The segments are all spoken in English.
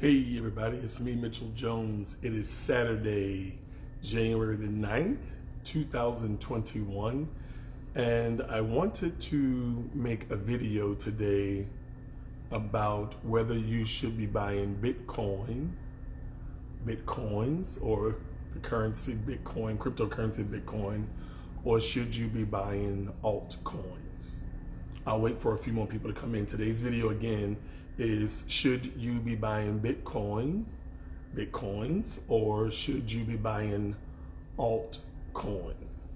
Hey everybody, it's me, Mitchell Jones. It is Saturday, January the 9th, 2021, and I wanted to make a video today about whether you should be buying Bitcoins, or the currency Bitcoin, cryptocurrency Bitcoin, or should you be buying altcoins. I'll wait for a few more people to come in. Today's video again is, should you be buying Bitcoins, or should you be buying altcoins?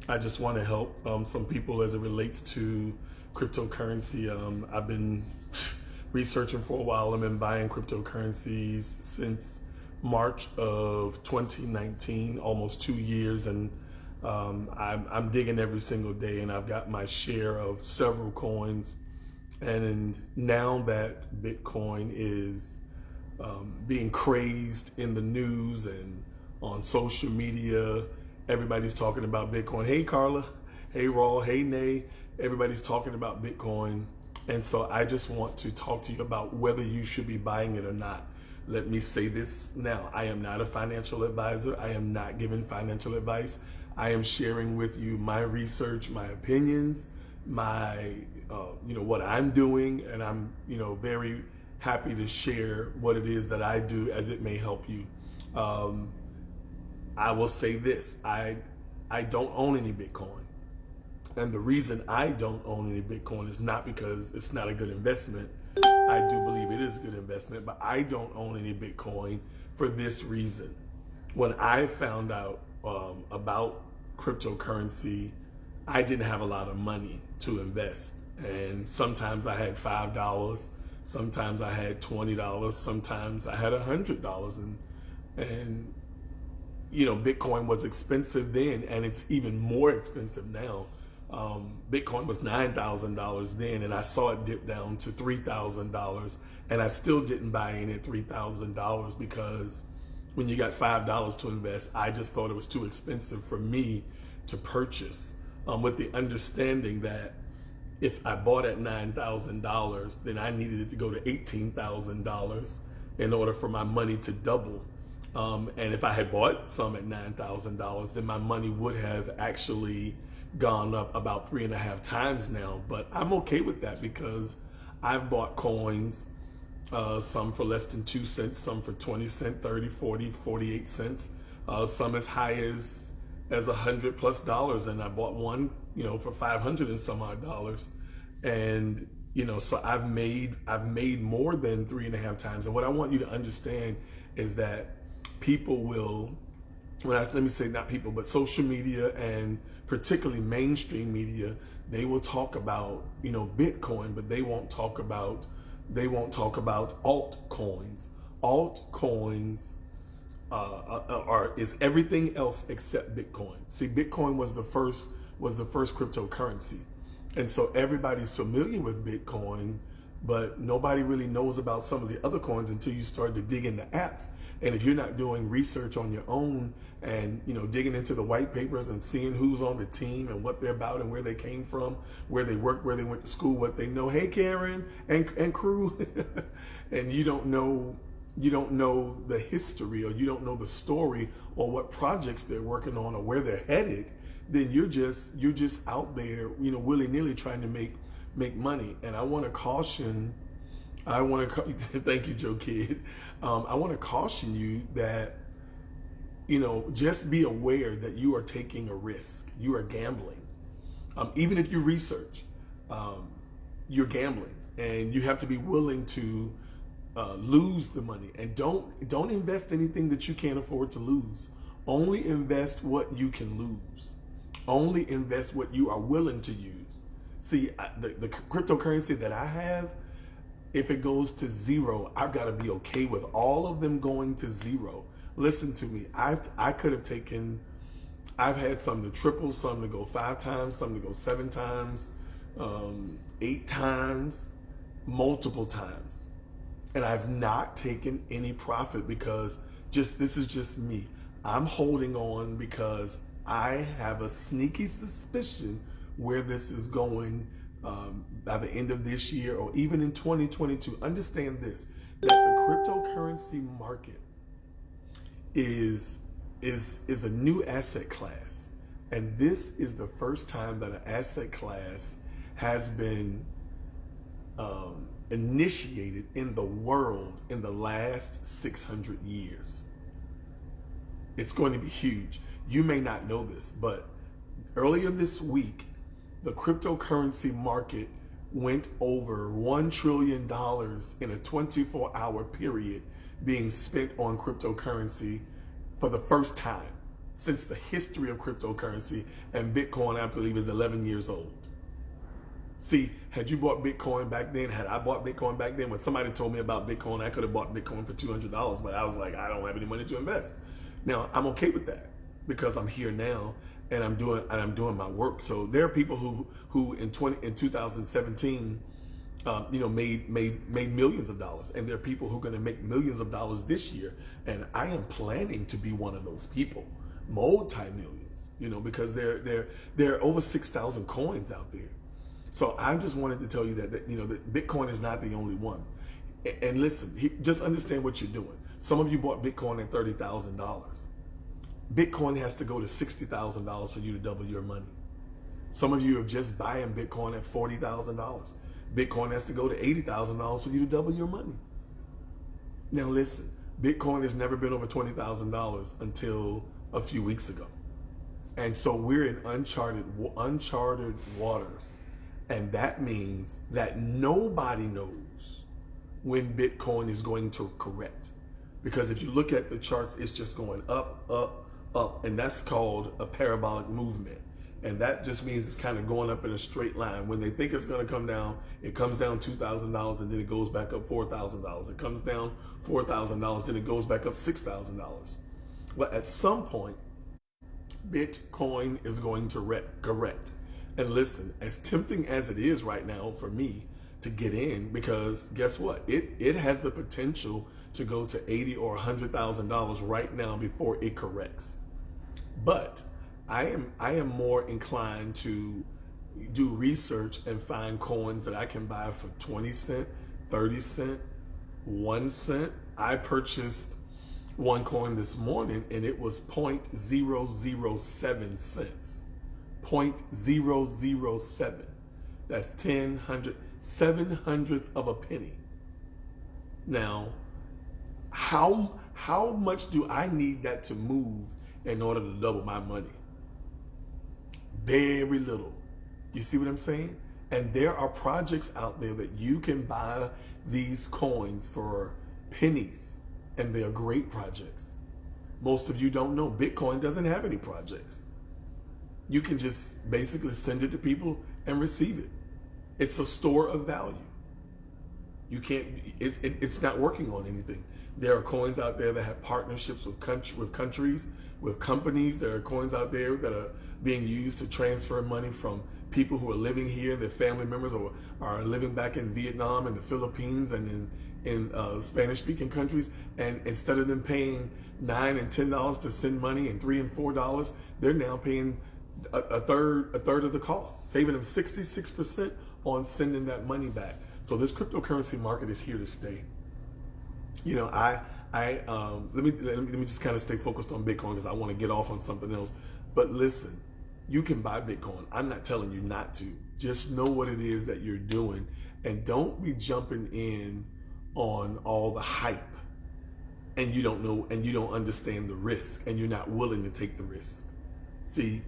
I just want to help some people as it relates to cryptocurrency. I've been researching for a while. I've been buying cryptocurrencies since March of 2019, almost 2 years, and I'm digging every single day, and I've got my share of several coins. And now that Bitcoin is being crazed in the news and on social media, everybody's talking about Bitcoin. Hey Carla, hey Raw, hey Nay, everybody's talking about Bitcoin. And so I just want to talk to you about whether you should be buying it or not. Let me say this now. I am not a financial advisor. I am not giving financial advice. I am sharing with you my research, my opinions, my what I'm doing, and I'm very happy to share what it is that I do, as it may help you. I will say this: I don't own any Bitcoin, and the reason I don't own any Bitcoin is not because it's not a good investment. I do believe it is a good investment, but I don't own any Bitcoin for this reason. When I found out about cryptocurrency, I didn't have a lot of money to invest. And sometimes I had $5, sometimes I had $20, sometimes I had $100. And Bitcoin was expensive then, and it's even more expensive now. Bitcoin was $9,000 then, and I saw it dip down to $3,000, and I still didn't buy in at $3,000 because when you got $5 to invest, I just thought it was too expensive for me to purchase. With the understanding that if I bought at $9,000, then I needed it to go to $18,000 in order for my money to double. And if I had bought some at $9,000, then my money would have actually gone up about 3.5 times now. But I'm okay with that because I've bought coins, some for less than 2 cents, some for 20 cents, 30, 40, 48 cents, some as high as $100+ and I bought one for 500 and some odd dollars. And so I've made more than 3.5 times. And what I want you to understand is that people will, let me say not people, but social media, and particularly mainstream media, they will talk about Bitcoin, but they won't talk about altcoins. Altcoins is everything else except Bitcoin. See, Bitcoin was the first cryptocurrency, and so everybody's familiar with Bitcoin, but nobody really knows about some of the other coins until you start to dig into apps. And if you're not doing research on your own and digging into the white papers and seeing who's on the team and what they're about and where they came from, where they work, where they went to school, what they know, hey Karen and crew, and you don't know the history, or you don't know the story, or what projects they're working on, or where they're headed, then you're just out there, willy-nilly trying to make money. And I want to caution. Thank you, Joe Kidd. I want to caution you that just be aware that you are taking a risk. You are gambling. Even if you research, you're gambling, and you have to be willing to lose the money. And don't invest anything that you can't afford to lose. Only invest what you can lose. Only invest what you are willing to use. See, the cryptocurrency that I have, if it goes to zero, I've got to be okay with all of them going to zero. Listen to me. I could have taken, I've had some to triple, some to go 5 times, some to go 7 times, 8 times, multiple times. And I've not taken any profit because this is just me. I'm holding on because I have a sneaky suspicion where this is going by the end of this year, or even in 2022. Understand this: that the cryptocurrency market is a new asset class, and this is the first time that an asset class has been initiated in the world in the last 600 years. It's going to be huge. You may not know this, but earlier this week, the cryptocurrency market went over $1 trillion in a 24-hour period being spent on cryptocurrency for the first time since the history of cryptocurrency, and Bitcoin, I believe, is 11 years old. See, had you bought Bitcoin back then, had I bought Bitcoin back then, when somebody told me about Bitcoin, I could have bought Bitcoin for $200, but I was like, I don't have any money to invest. Now, I'm okay with that because I'm here now and I'm doing my work. So there are people who in 2017 made millions of dollars, and there are people who are going to make millions of dollars this year, and I am planning to be one of those people, multi-millions, because there are over 6,000 coins out there. So I just wanted to tell you that that Bitcoin is not the only one. And listen, just understand what you're doing. Some of you bought Bitcoin at $30,000. Bitcoin has to go to $60,000 for you to double your money. Some of you are just buying Bitcoin at $40,000. Bitcoin has to go to $80,000 for you to double your money. Now listen, Bitcoin has never been over $20,000 until a few weeks ago. And so we're in uncharted waters. And that means that nobody knows when Bitcoin is going to correct. Because if you look at the charts, it's just going up, up, up. And that's called a parabolic movement. And that just means it's kind of going up in a straight line. When they think it's going to come down, it comes down $2,000 and then it goes back up $4,000. It comes down $4,000, then it goes back up $6,000. Well, at some point, Bitcoin is going to correct. And listen, as tempting as it is right now for me to get in, because guess what? It has the potential to go to $80,000 or $100,000 right now before it corrects. But I am more inclined to do research and find coins that I can buy for 20 cents, 30 cents, 1 cent. I purchased one coin this morning and it was 0.007 cents. 0.007. That's 7/100th of a penny. Now, how much do I need that to move in order to double my money? Very little. You see what I'm saying? And there are projects out there that you can buy these coins for pennies, and they are great projects. Most of you don't know Bitcoin doesn't have any projects. You can just basically send it to people and receive it. It's a store of value. You can't, it's not working on anything. There are coins out there that have partnerships with countries, with companies. There are coins out there that are being used to transfer money from people who are living here, their family members, or are living back in Vietnam and the Philippines and in Spanish-speaking countries. And instead of them paying $9 and $10 to send money and $3 and $4, they're now paying a third of the cost, saving them 66% on sending that money back. So this cryptocurrency market is here to stay. Let me just kind of stay focused on Bitcoin because I want to get off on something else. But listen, you can buy Bitcoin. I'm not telling you not to. Just know what it is that you're doing, and don't be jumping in on all the hype and you don't know and you don't understand the risk and you're not willing to take the risk. See,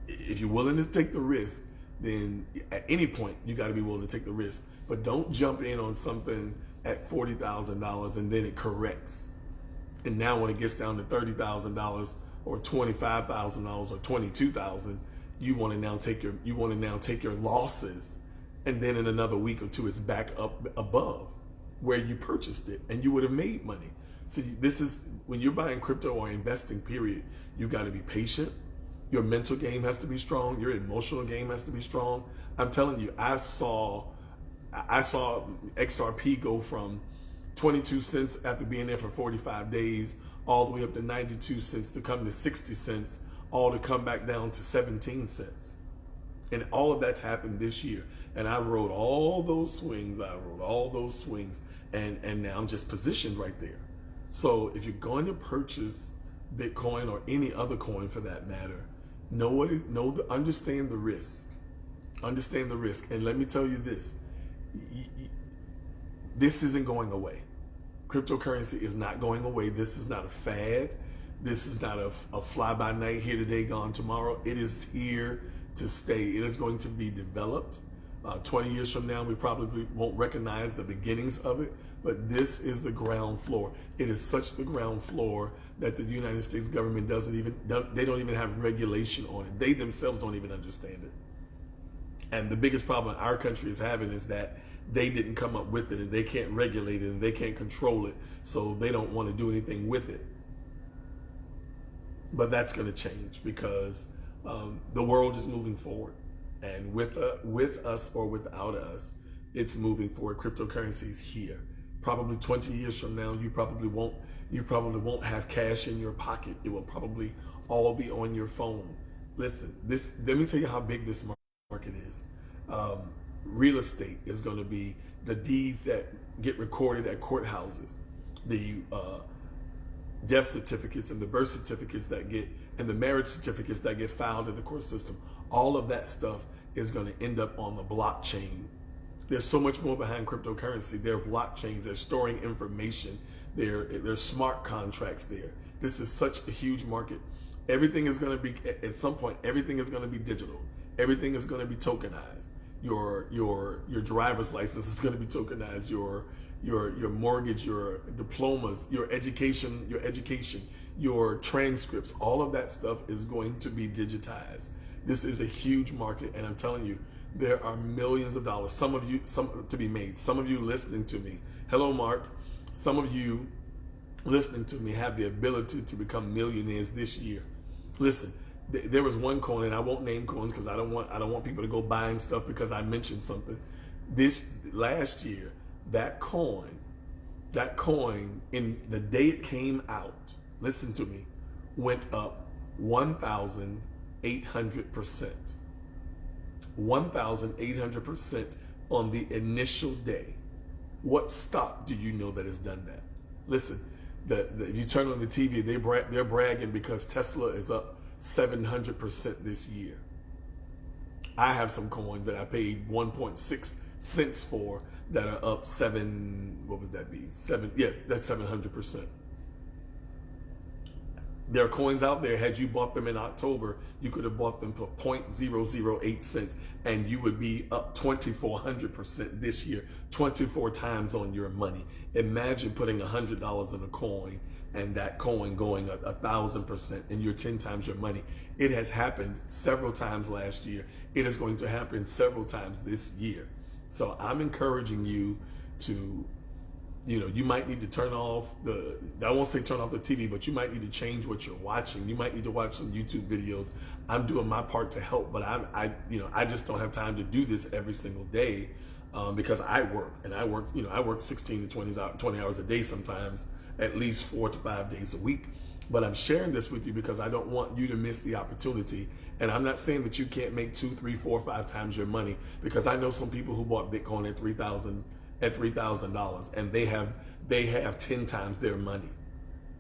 if you're willing to take the risk, then at any point you got to be willing to take the risk. But don't jump in on something at $40,000 and then it corrects. And now when it gets down to $30,000 or $25,000 or $22,000, you want to now take your losses, and then in another week or two it's back up above where you purchased it and you would have made money. So this is when you're buying crypto or investing, period, you got to be patient. Your mental game has to be strong. Your emotional game has to be strong. I'm telling you, I saw XRP go from 22 cents after being there for 45 days, all the way up to 92 cents to come to 60 cents, all to come back down to 17 cents. And all of that's happened this year. And I rode all those swings. and now I'm just positioned right there. So if you're going to purchase Bitcoin or any other coin for that matter, understand the risk. Understand the risk. And let me tell you this, this isn't going away. Cryptocurrency is not going away. This is not a fad. This is not a fly-by-night, here today, gone tomorrow. It is here to stay. It is going to be developed. 20 years from now, we probably won't recognize the beginnings of it, but this is the ground floor. It is such the ground floor that the United States government they don't even have regulation on it. They themselves don't even understand it. And the biggest problem our country is having is that they didn't come up with it, and they can't regulate it, and they can't control it, so they don't want to do anything with it. But that's going to change because the world is moving forward. And with us or without us, it's moving forward. Cryptocurrency is here. Probably 20 years from now, you probably won't have cash in your pocket. It will probably all be on your phone. Listen, let me tell you how big this market is. Real estate is going to be the deeds that get recorded at courthouses, the death certificates and the birth certificates and the marriage certificates that get filed in the court system. All of that stuff is going to end up on the blockchain. There's so much more behind cryptocurrency. There are blockchains. They're storing information. There's smart contracts there. This is such a huge market. Everything is going to be, at some point, everything is going to be digital. Everything is going to be tokenized. Your driver's license is going to be tokenized. Your mortgage, your diplomas, your education, your transcripts, all of that stuff is going to be digitized. This is a huge market, and I'm telling you, there are millions of dollars, some to be made. Some of you listening to me, hello Mark, some of you listening to me have the ability to become millionaires this year. Listen, there was one coin, and I won't name coins because I don't want people to go buying stuff because I mentioned something. This last year, that coin in the day it came out, listen to me, went up 1,800%. 1,800% on the initial day. What stock do you know that has done that? Listen, if you turn on the TV, they're bragging because Tesla is up 700% this year. I have some coins that I paid 1.6 cents for that are up that's 700%. There are coins out there, had you bought them in October, you could have bought them for 0.008 cents and you would be up 2,400% this year, 24 times on your money. Imagine putting $100 in a coin and that coin going 1,000% and you're 10 times your money. It has happened several times last year. It is going to happen several times this year. So I'm encouraging you to, you might need to turn off I won't say turn off the TV, but you might need to change what you're watching. You might need to watch some YouTube videos. I'm doing my part to help, but I just don't have time to do this every single day because I work, and I work 16 to 20 hours a day sometimes, at least 4 to 5 days a week. But I'm sharing this with you because I don't want you to miss the opportunity. And I'm not saying that you can't make 2, 3, 4, 5 times your money, because I know some people who bought Bitcoin at $3,000 and they have 10 times their money.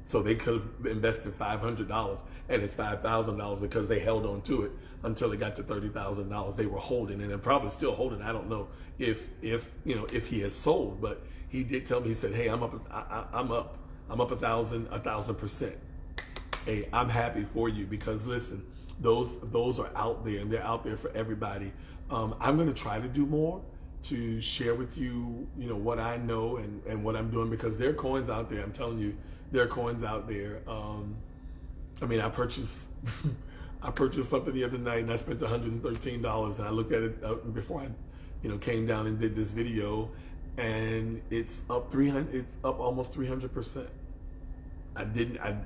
So they could have invested $500 and it's $5,000 because they held on to it until it got to $30,000. They were holding, and they're probably still holding. I don't know if he has sold, but he did tell me, he said, hey, I'm up 1,000%. Hey, I'm happy for you, because listen, those are out there, and they're out there for everybody. I'm going to try to do more to share with you, what I know and what I'm doing, because there are coins out there. I'm telling you, there are coins out there. I purchased something the other night, and I spent $113, and I looked at it before I, came down and did this video, and it's up almost 300%. I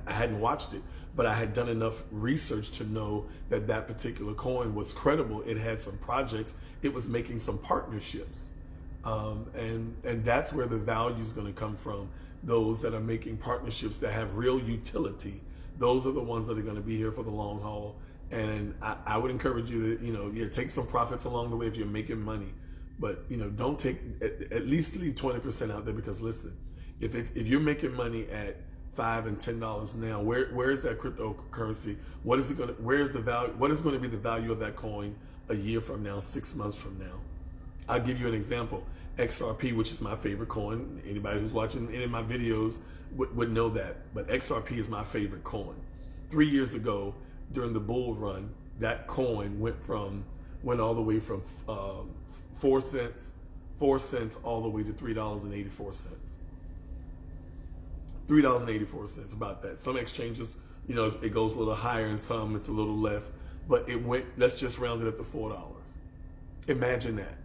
hadn't watched it, but I had done enough research to know that particular coin was credible. It had some projects. It was making some partnerships. And that's where the value is going to come from. Those that are making partnerships that have real utility, those are the ones that are going to be here for the long haul. And I would encourage you to, take some profits along the way if you're making money. But don't take, at least leave 20% out there, because listen, if you're making money at $5 and $10 now, where's that cryptocurrency? What is it going to? Where's the value? What is going to be the value of that coin a year from now, 6 months from now? I'll give you an example. XRP, which is my favorite coin. Anybody who's watching any of my videos would know that. But XRP is my favorite coin. 3 years ago, during the bull run, that coin went all the way from 4 cents all the way to $3.84. $3.84, about that. Some exchanges, it goes a little higher, and some it's a little less. But it went, let's just round it up to $4. Imagine that.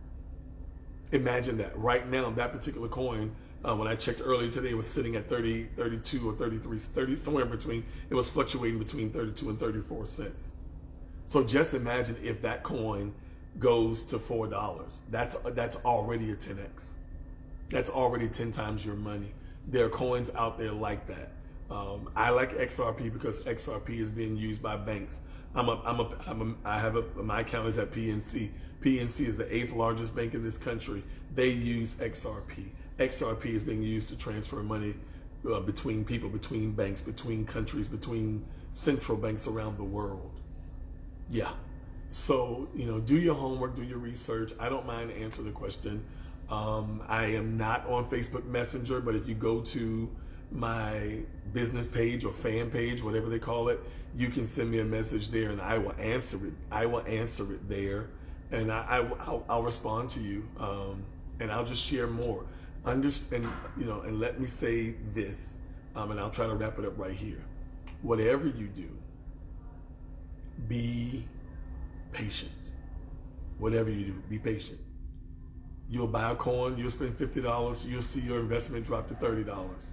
Imagine that. Right now, that particular coin, when I checked earlier today, it was sitting at 32 or 33, 30, somewhere in between. It was fluctuating between 32 and 34 cents. So just imagine if that coin goes to $4. That's already a 10x. That's already 10 times your money. There are coins out there like that. I like XRP because XRP is being used by banks. My account is at PNC. PNC is the 8th largest bank in this country. They use XRP. XRP is being used to transfer money between people, between banks, between countries, between central banks around the world. Yeah. So, do your homework, do your research. I don't mind answering the question. I am not on Facebook Messenger, but if you go to my business page or fan page, whatever they call it, you can send me a message there, and I will answer it. I will answer it there, and I'll respond to you, and I'll just share more. Understand, and let me say this, and I'll try to wrap it up right here. Whatever you do, be patient. Whatever you do, be patient. You'll buy a coin, you'll spend $50, you'll see your investment drop to $30.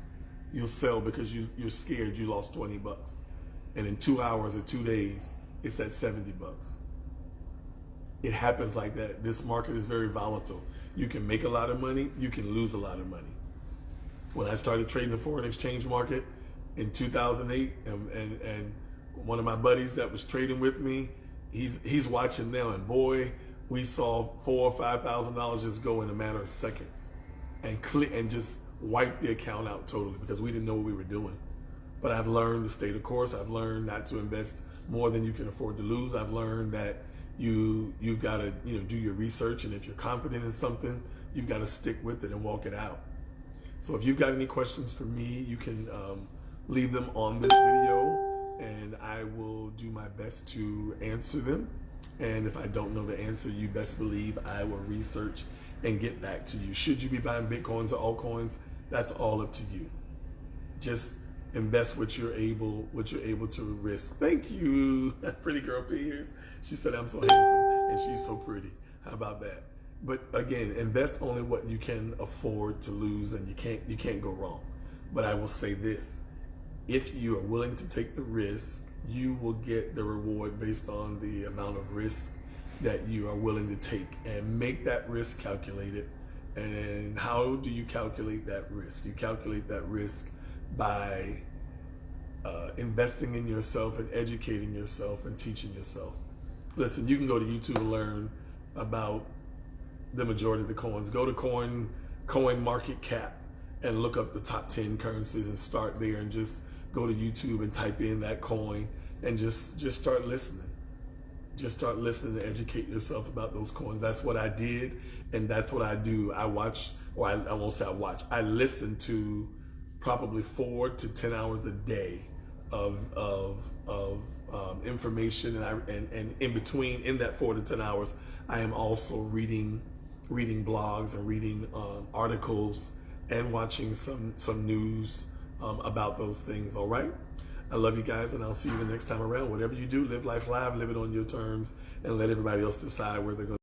You'll sell because you're scared you lost $20. And in 2 hours or 2 days, it's at $70. It happens like that. This market is very volatile. You can make a lot of money, you can lose a lot of money. When I started trading the foreign exchange market in 2008, and one of my buddies that was trading with me, he's watching now, and boy, we saw $4,000 or $5,000 just go in a matter of seconds, and just wipe the account out totally, because we didn't know what we were doing. But I've learned to stay the course. I've learned not to invest more than you can afford to lose. I've learned that you've got to do your research, and if you're confident in something, you've got to stick with it and walk it out. So if you've got any questions for me, you can leave them on this video, and I will do my best to answer them. And if I don't know the answer, you best believe I will research and get back to you. Should you be buying Bitcoins or altcoins? That's all up to you. Just invest what you're able to risk. Thank you, pretty girl Piers. She said I'm so handsome and she's so pretty. How about that? But again, invest only what you can afford to lose, and you can't go wrong. But I will say this: if you are willing to take the risk, you will get the reward based on the amount of risk that you are willing to take, and make that risk calculated. And how do you calculate that risk? You calculate that risk by investing in yourself and educating yourself and teaching yourself. Listen, you can go to YouTube and learn about the majority of the coins. Go to Coin Market Cap and look up the top 10 currencies and start there, and just go to YouTube and type in that coin and just start listening. Just start listening to educate yourself about those coins. That's what I did, and that's what I do. I watch, or I won't say I watch, I listen to probably 4 to 10 hours a day of information, and in between, in that 4 to 10 hours, I am also reading blogs and reading articles and watching some news about those things. All right, I love you guys, and I'll see you the next time around. Whatever you do, live life live, live it on your terms, and let everybody else decide where they're going.